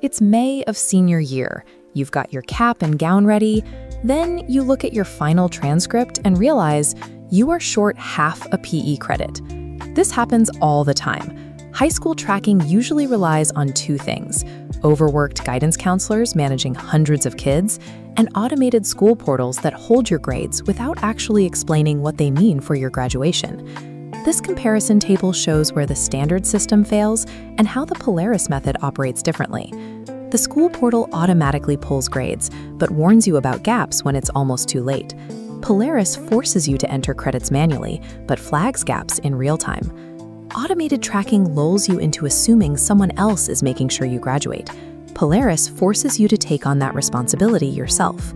It's May of senior year. You've got your cap and gown ready. Then you look at your final transcript and realize you are short half a PE credit. This happens all the time. High school tracking usually relies on two things: overworked guidance counselors managing hundreds of kids, and automated school portals that hold your grades without actually explaining what they mean for your graduation. This comparison table shows where the standard system fails and how the Polaris method operates differently. The school portal automatically pulls grades, but warns you about gaps when it's almost too late. Polaris forces you to enter credits manually, but flags gaps in real time. Automated tracking lulls you into assuming someone else is making sure you graduate. Polaris forces you to take on that responsibility yourself.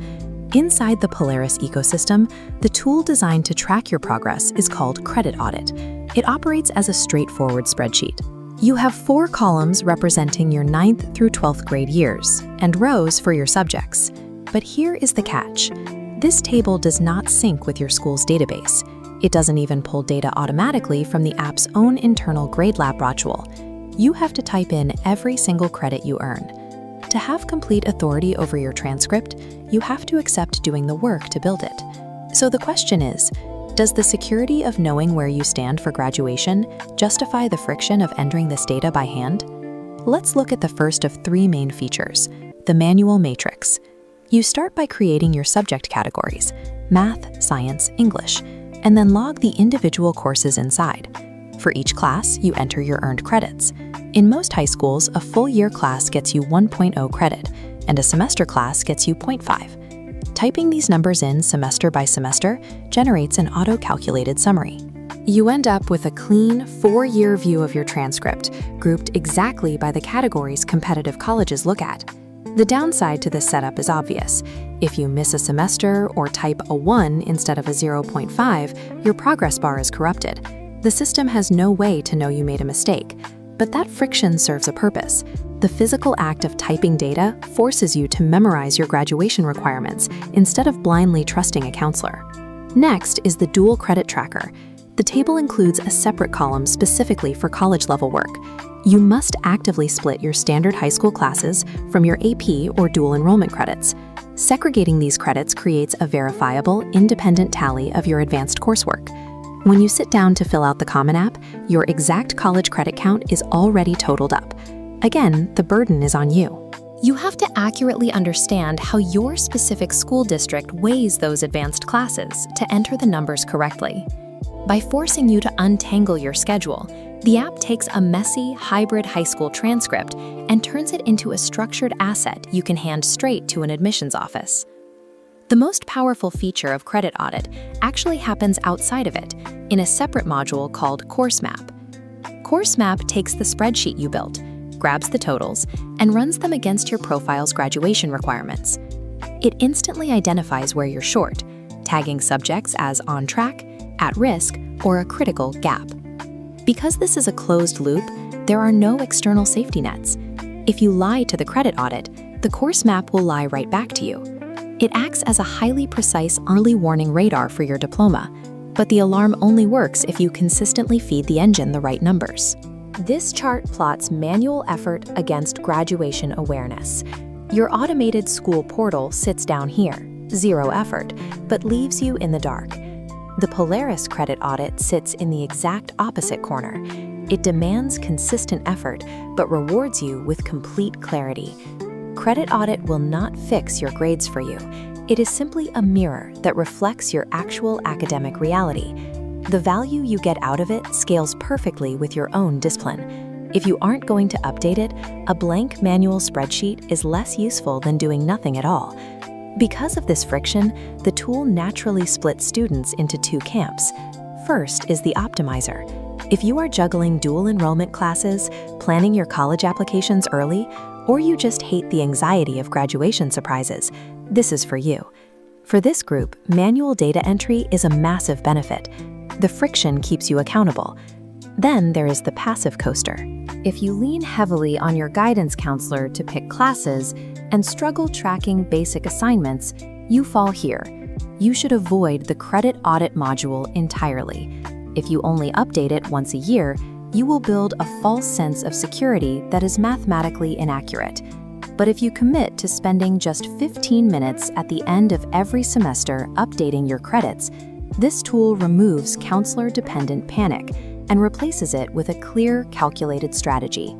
Inside the Polaris ecosystem, the tool designed to track your progress is called Credit Audit. It operates as a straightforward spreadsheet. You have 4 columns representing your 9th through 12th grade years, and rows for your subjects. But here is the catch. This table does not sync with your school's database. It doesn't even pull data automatically from the app's own internal grade lab module. You have to type in every single credit you earn. To have complete authority over your transcript, you have to accept doing the work to build it. So the question is, does the security of knowing where you stand for graduation justify the friction of entering this data by hand? Let's look at the first of 3 main features, the manual matrix. You start by creating your subject categories, math, science, English, and then log the individual courses inside. For each class, you enter your earned credits. In most high schools, a full year class gets you 1.0 credit, and a semester class gets you 0.5. Typing these numbers in semester by semester generates an auto-calculated summary. You end up with a clean 4-year view of your transcript, grouped exactly by the categories competitive colleges look at. The downside to this setup is obvious. If you miss a semester or type a 1 instead of a 0.5, your progress bar is corrupted. The system has no way to know you made a mistake. But that friction serves a purpose. The physical act of typing data forces you to memorize your graduation requirements instead of blindly trusting a counselor. Next is the dual credit tracker. The table includes a separate column specifically for college-level work. You must actively split your standard high school classes from your AP or dual enrollment credits. Segregating these credits creates a verifiable, independent tally of your advanced coursework. When you sit down to fill out the Common App, your exact college credit count is already totaled up. Again, the burden is on you. You have to accurately understand how your specific school district weighs those advanced classes to enter the numbers correctly. By forcing you to untangle your schedule, the app takes a messy, hybrid high school transcript and turns it into a structured asset you can hand straight to an admissions office. The most powerful feature of Credit Audit actually happens outside of it, in a separate module called Course Map. Course Map takes the spreadsheet you built, grabs the totals, and runs them against your profile's graduation requirements. It instantly identifies where you're short, tagging subjects as on track, at risk, or a critical gap. Because this is a closed loop, there are no external safety nets. If you lie to the Credit Audit, the Course Map will lie right back to you. It acts as a highly precise early warning radar for your diploma, but the alarm only works if you consistently feed the engine the right numbers. This chart plots manual effort against graduation awareness. Your automated school portal sits down here, 0 effort, but leaves you in the dark. The Polaris Credit Audit sits in the exact opposite corner. It demands consistent effort, but rewards you with complete clarity. Credit Audit will not fix your grades for you. It is simply a mirror that reflects your actual academic reality. The value you get out of it scales perfectly with your own discipline. If you aren't going to update it, a blank manual spreadsheet is less useful than doing nothing at all. Because of this friction, the tool naturally splits students into 2 camps. First is the optimizer. If you are juggling dual enrollment classes, planning your college applications early, or you just hate the anxiety of graduation surprises, this is for you. For this group, manual data entry is a massive benefit. The friction keeps you accountable. Then there is the passive coaster. If you lean heavily on your guidance counselor to pick classes and struggle tracking basic assignments, you fall here. You should avoid the Credit Audit module entirely. If you only update it once a year, you will build a false sense of security that is mathematically inaccurate. But if you commit to spending just 15 minutes at the end of every semester updating your credits, this tool removes counselor-dependent panic and replaces it with a clear, calculated strategy.